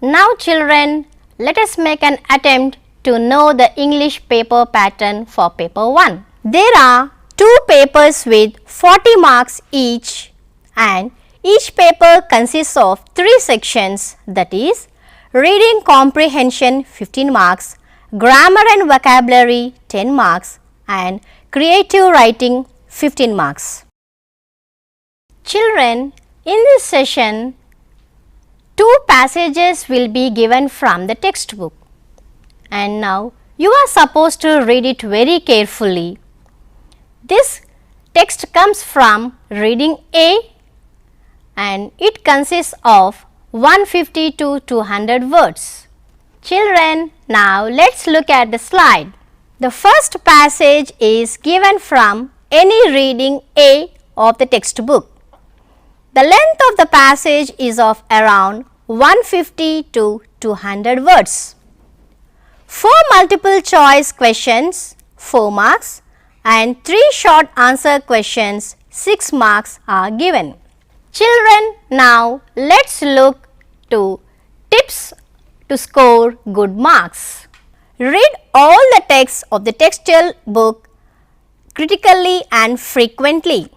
Now children, let us make an attempt to know the English paper pattern for paper 1. There are 2 papers with 40 marks each, and each paper consists of 3 sections, that is reading comprehension 15 marks, grammar and vocabulary 10 marks, and creative writing 15 marks. Children, in this session, 2 passages will be given from the textbook, and now you are supposed to read it very carefully. This text comes from reading A, and it consists of 150 to 200 words. Children, now let's look at the slide. The first passage is given from any reading A of the textbook. The length of the passage is of around 150 to 200 words. 4 multiple choice questions, 4 marks, and 3 short answer questions, 6 marks are given. Children, now let's look to tips to score good marks. Read all the text of the textual book critically and frequently.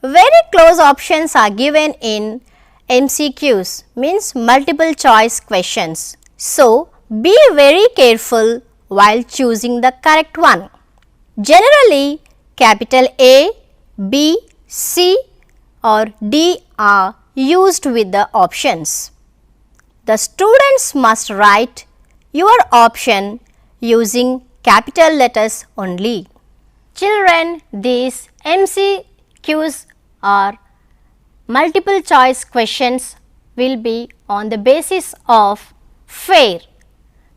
Very close options are given in MCQs, means multiple choice questions. So, be very careful while choosing the correct one. Generally, capital A, B, C or D are used with the options. The students must write your option using capital letters only. Children, these MCQs or multiple choice questions will be on the basis of FAIR.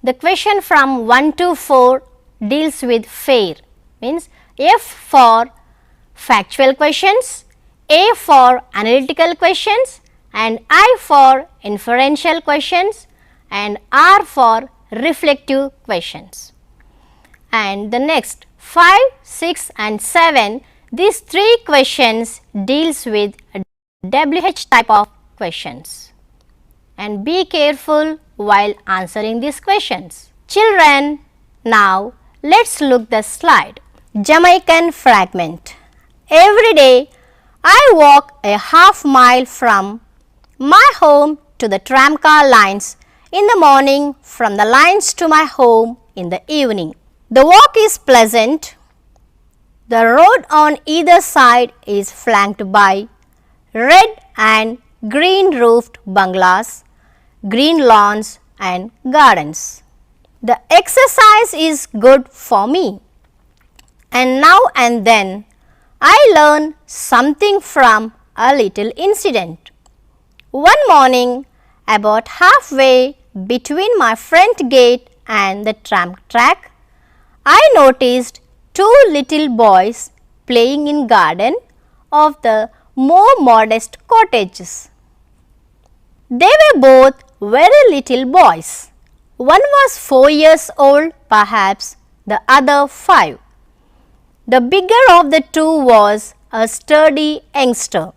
The question from 1 to 4 deals with FAIR, means F for factual questions, A for analytical questions, and I for inferential questions, and R for reflective questions. And the next 5, 6 and 7, these 3 questions deals with WH type of questions, and be careful while answering these questions. Children, now let's look the slide. Jamaican Fragment. Every day I walk a half mile from my home to the tramcar lines in the morning, from the lines to my home in the evening. The walk is pleasant. The road on either side is flanked by red and green roofed bungalows, green lawns and gardens. The exercise is good for me, and now and then I learn something from a little incident. One morning, about halfway between my front gate and the tram track, I noticed 2 little boys playing in garden of the more modest cottages. They were both very little boys. One was 4 years old, perhaps the other 5. The bigger of the 2 was a sturdy youngster,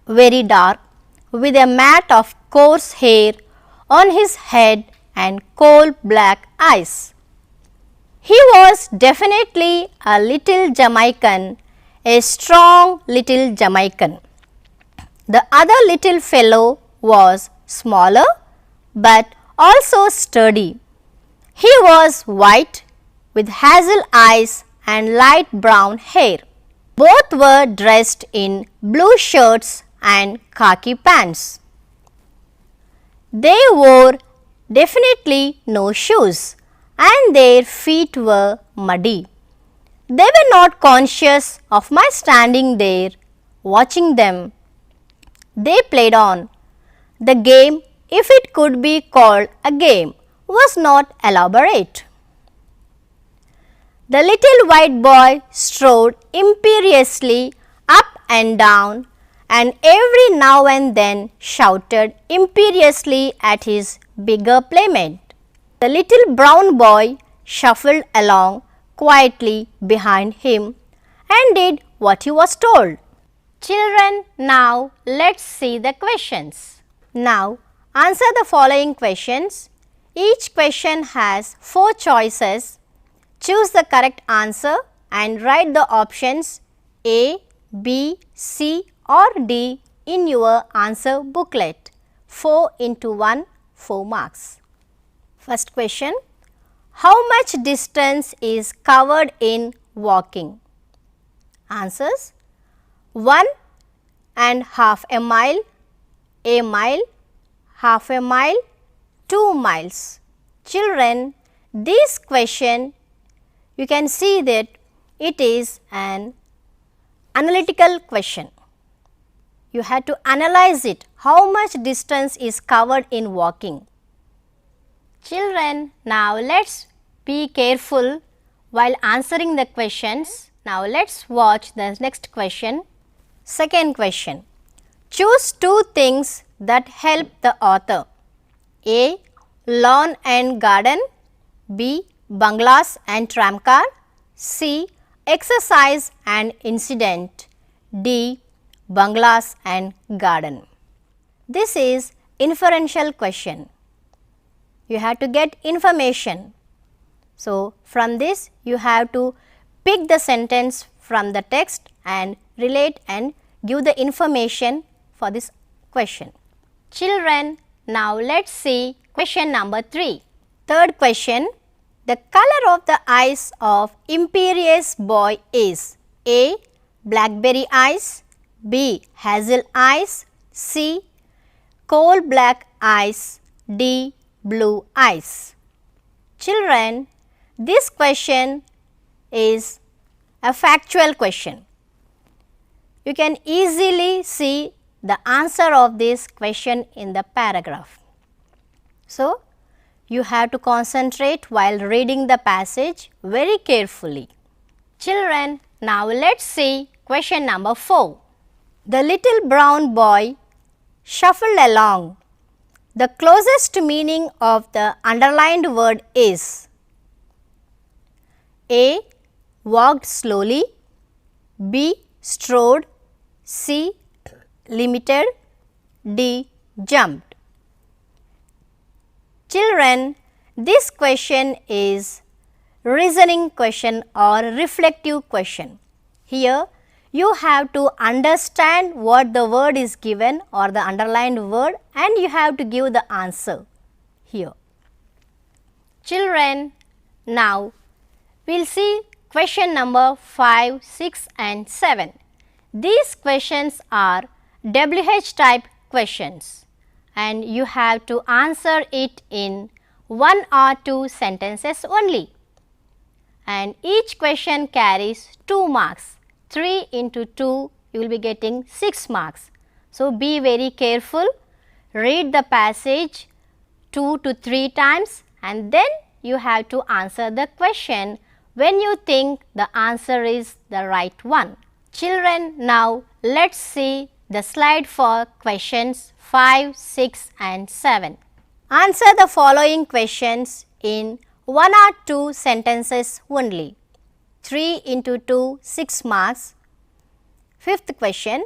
very dark, with a mat of coarse hair on his head and coal black eyes. He was definitely a little Jamaican, a strong little Jamaican. The other little fellow was smaller but also sturdy. He was white with hazel eyes and light brown hair. Both were dressed in blue shirts and khaki pants. They wore definitely no shoes, and their feet were muddy. They were not conscious of my standing there watching them. They played on. The game, if it could be called a game, was not elaborate. The little white boy strode imperiously up and down, and every now and then shouted imperiously at his bigger playmate. The little brown boy shuffled along quietly behind him and did what he was told. Children, now let's see the questions. Now Answer the following questions. Each question has 4 choices. Choose the correct answer and write the options A, B, C or D in your answer booklet. 4 into 1, 4 marks. First question. How much distance is covered in walking? Answers. 1.5 mile, a mile, half a mile, 2 miles. Children, this question you can see that it is an analytical question. You have to analyze it. How much distance is covered in walking? Children, now let's be careful while answering the questions. Now let's watch the next question. Second question. Choose 2 things that help the author. A. Lawn and garden. B. Bungalows and tramcar. C. Exercise and incident. D. Bungalows and garden. This is inferential question. You have to get information. So, from this you have to pick the sentence from the text and relate and give the information for this question. Children, now let's see question number 3. Third question. The color of the eyes of imperious boy is A. Blackberry eyes, B. Hazel eyes, C. Coal black eyes, D. Blue eyes. Children, this question is a factual question. You can easily see the answer of this question in the paragraph. So, you have to concentrate while reading the passage very carefully. Children, now let's see question number 4. The little brown boy shuffled along. The closest meaning of the underlined word is A. Walked slowly, B. Strode, C. Limited, D. Jumped. Children, this question is reasoning question or reflective question. Here you have to understand what the word is given or the underlined word and you have to give the answer here. Children, now we will see question number 5, 6 and 7. These questions are WH type questions and you have to answer it in 1 or 2 sentences only. And each question carries 2 marks. 3 into 2 you will be getting 6 marks. So, be very careful, read the passage 2 to 3 times and then you have to answer the question when you think the answer is the right one. Children, now let's see the slide for questions 5, 6 and 7. Answer the following questions in 1 or 2 sentences only. 3 into 2, 6 marks. Fifth question.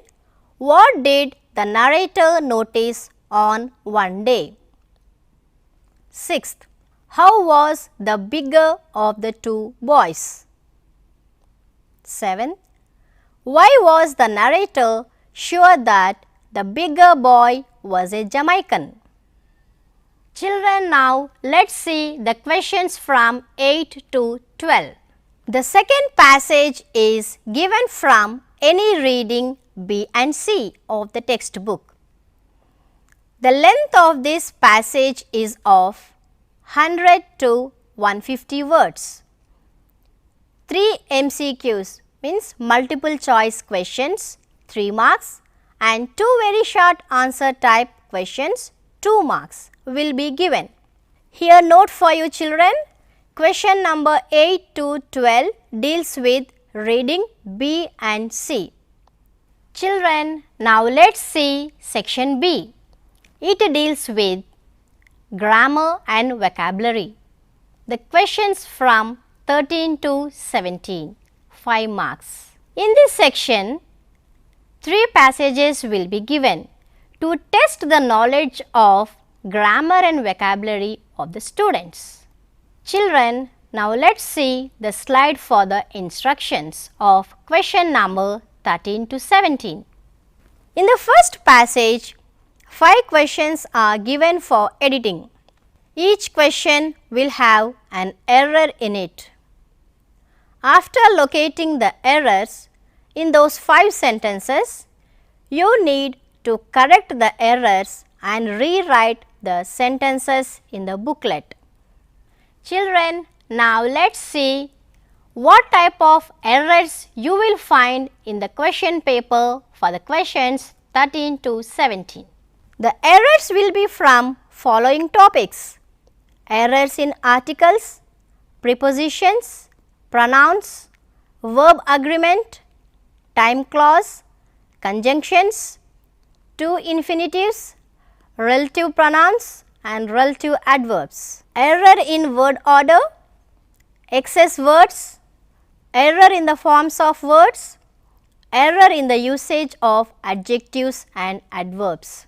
What did the narrator notice on one day? Sixth. How was the bigger of the 2 boys? 7th. Why was the narrator sure that the bigger boy was a Jamaican? Children, now let's see the questions from 8 to 12. The second passage is given from any reading B and C of the textbook. The length of this passage is of 100 to 150 words. 3 MCQs means multiple choice questions, 3 marks, and 2 very short answer type questions, 2 marks will be given. Here note for you children, question number 8 to 12 deals with reading B and C. Children, now let's see section B. It deals with grammar and vocabulary. The questions from 13 to 17, 5 marks. In this section, 3 passages will be given to test the knowledge of grammar and vocabulary of the students. Children, now let's see the slide for the instructions of question number 13 to 17. In the first passage, 5 questions are given for editing. Each question will have an error in it. After locating the errors in those 5 sentences, you need to correct the errors and rewrite the sentences in the booklet. Children, now let's see what type of errors you will find in the question paper for the questions 13 to 17. The errors will be from following topics: errors in articles, prepositions, pronouns, verb agreement, time clause, conjunctions, two infinitives, relative pronouns and relative adverbs, error in word order, excess words, error in the forms of words, error in the usage of adjectives and adverbs.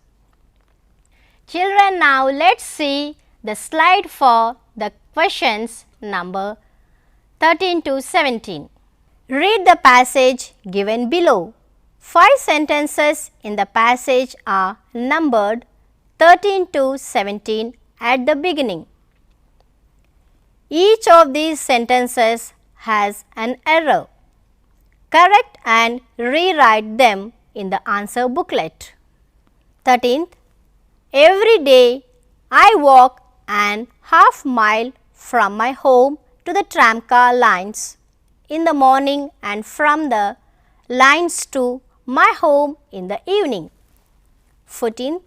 Children, now let's see the slide for the questions number 13 to 17. Read the passage given below. 5 sentences in the passage are numbered 13 to 17 at the beginning. Each of these sentences has an error. Correct and rewrite them in the answer booklet. 13th, every day I walk an half mile from my home to the tramcar lines in the morning and from the lines to my home in the evening. 14th,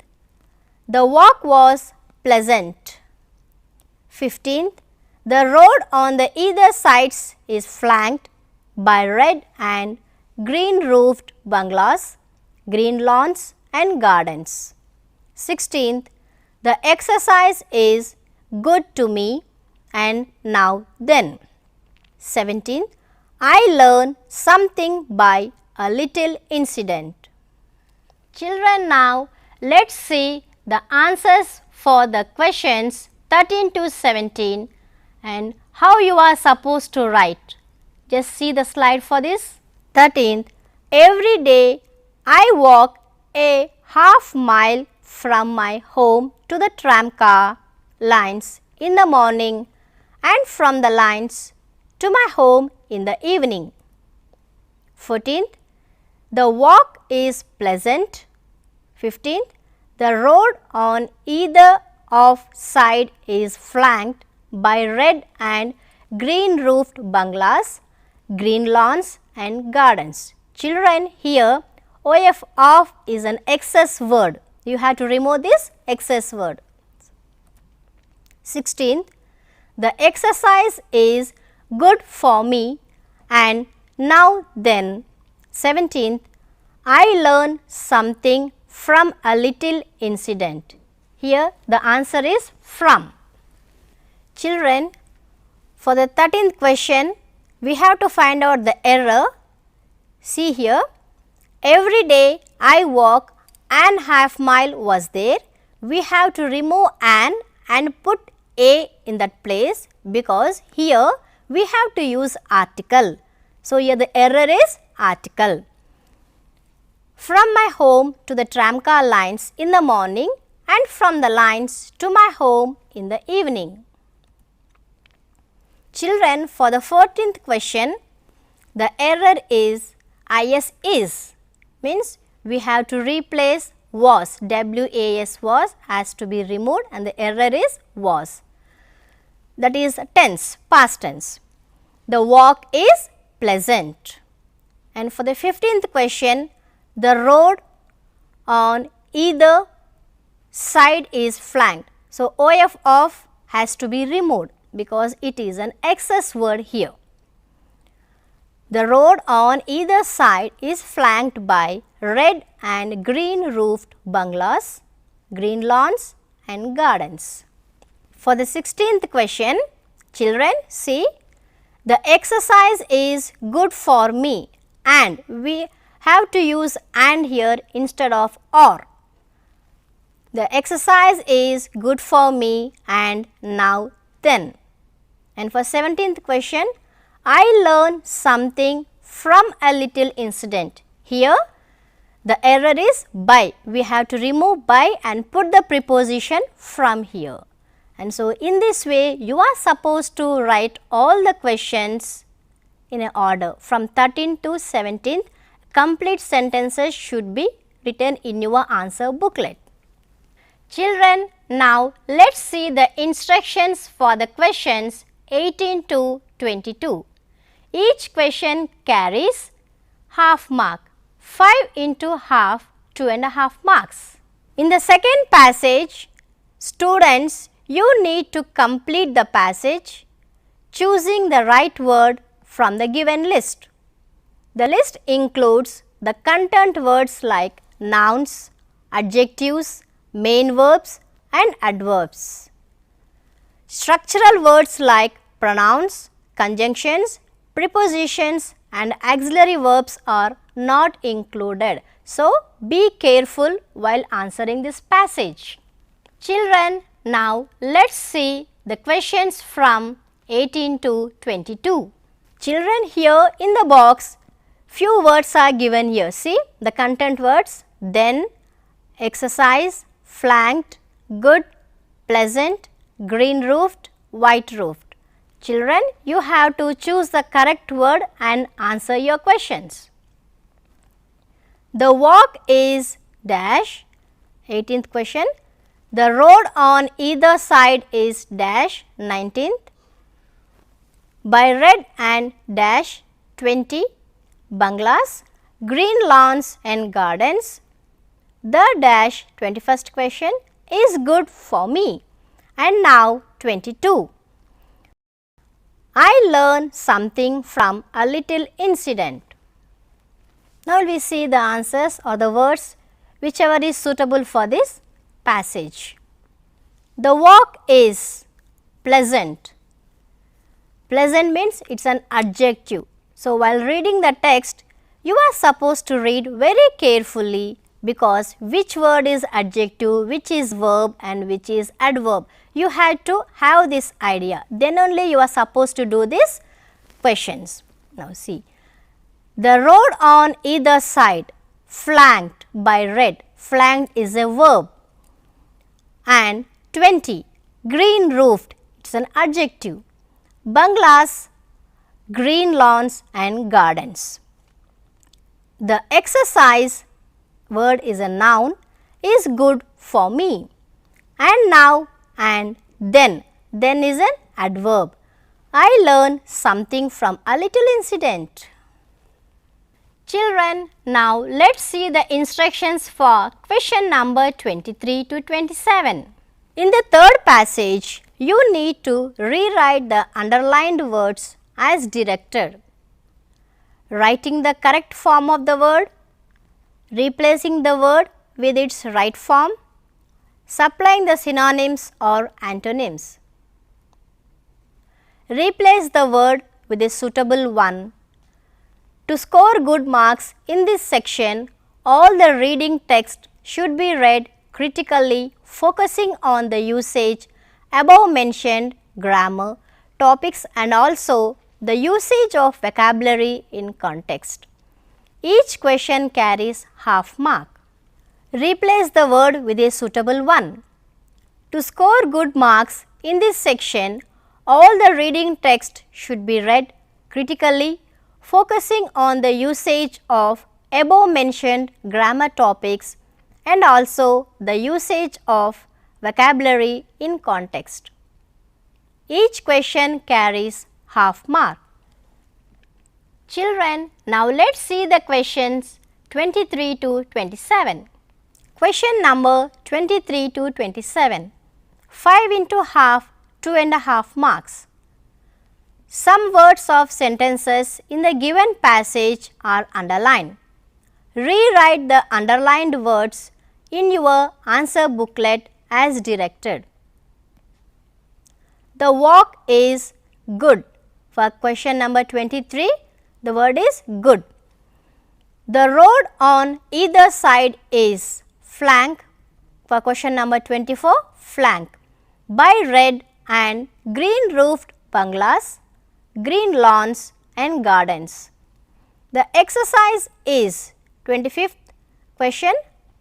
the walk was pleasant. 15th, the road on the either sides is flanked by red and green roofed bungalows, green lawns and gardens. 16th, the exercise is good to me and now then. 17th, I learn something by a little incident. Children, now let's see the answers for the questions 13 to 17 and how you are supposed to write. Just see the slide for this. 13th, every day I walk a half mile from my home to the tramcar lines in the morning and from the lines to my home in the evening. 14th, the walk is pleasant. 15th, the road on either of side is flanked by red and green roofed bungalows, green lawns and gardens. Children, here OF of is an excess word. You have to remove this excess word. 16th, the exercise is good for me and now then. 17th, I learn something from a little incident. Here the answer is from. Children, for the 13th question, we have to find out the error. See here, every day I walk an half mile was there. We have to remove an and put a in that place because here we have to use article. So, here the error is article. From my home to the tramcar lines in the morning and from the lines to my home in the evening. Children, for the 14th question, the error is is, means we have to replace was, was has to be removed and the error is was. That is tense, past tense. The walk is pleasant. And for the 15th question, the road on either side is flanked. So, OF of has to be removed because it is an excess word here. The road on either side is flanked by red and green roofed bungalows, green lawns and gardens. For the 16th question, children, see, the exercise is good for me and we have to use and here instead of or. The exercise is good for me and now then. And for 17th question, I learned something from a little incident. Here the error is by. We have to remove by and put the preposition from here. And so in this way you are supposed to write all the questions in an order from 13th to 17th. Complete sentences should be written in your answer booklet. Children, now let us see the instructions for the questions 18 to 22. Each question carries half mark. 5 into half, 2.5 marks. In the second passage, students, you need to complete the passage choosing the right word from the given list. The list includes the content words like nouns, adjectives, main verbs and adverbs. Structural words like pronouns, conjunctions, prepositions and auxiliary verbs are not included. So, be careful while answering this passage. Children, now let us see the questions from 18 to 22. Children, here in the box, few words are given here. See the content words, then, exercise, flanked, good, pleasant, green roofed, white roofed. Children, you have to choose the correct word and answer your questions. The walk is dash. 18th question. The road on either side is dash. 19th. By red and dash 20 bungalows, green lawns and gardens. The dash 21st question is good for me. And now 22. I learned something from a little incident. Now we see the answers or the words whichever is suitable for this passage. The walk is pleasant. Pleasant means it is an adjective. So, while reading the text, you are supposed to read very carefully because which word is adjective, which is verb and which is adverb. You have to have this idea. Then only you are supposed to do these questions. Now, see. The road on either side, flanked by red, flanked is a verb, and 20, green roofed, it is an adjective, bungalows, green lawns and gardens. The exercise word is a noun, is good for me, and now and then is an adverb. I learned something from a little incident. Children, now let us see the instructions for question number 23 to 27. In the third passage, you need to rewrite the underlined words as directed. Writing the correct form of the word, replacing the word with its right form, supplying the synonyms or antonyms. Replace the word with a suitable one. To score good marks in this section, all the reading text should be read critically, focusing on the usage, above mentioned grammar, topics and also the usage of vocabulary in context. Each question carries half mark. Replace the word with a suitable one. To score good marks in this section, all the reading text should be read critically, focusing on the usage of above mentioned grammar topics and also the usage of vocabulary in context. Each question carries half mark. Children, now let us see the questions 23 to 27. Question number 23 to 27. 5 into half, 2.5 marks. Some words of sentences in the given passage are underlined. Rewrite the underlined words in your answer booklet as directed. The walk is good. For question number 23, the word is good. The road on either side is flank for question number 24, flank. By red and green roofed bungalows, green lawns and gardens. The exercise is 25th question,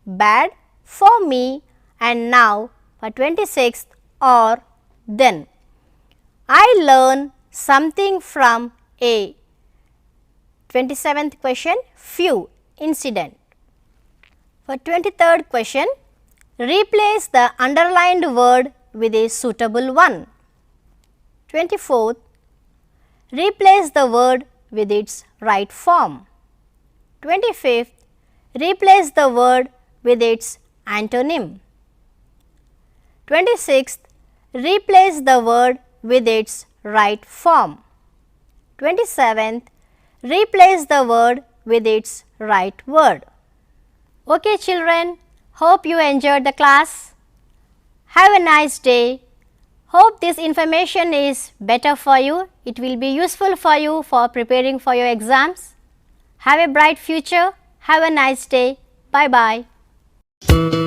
bad, for me and now for 26th, or then. I learn something from a 27th question, few, incident. For 23rd question, replace the underlined word with a suitable one. 24th, replace the word with its right form. 25th, replace the word with its antonym. 26th, replace the word with its right form. 27th, replace the word with its right word. Okay children, hope you enjoyed the class. Have a nice day. Hope this information is better for you. It will be useful for you for preparing for your exams. Have a bright future. Have a nice day. Bye bye.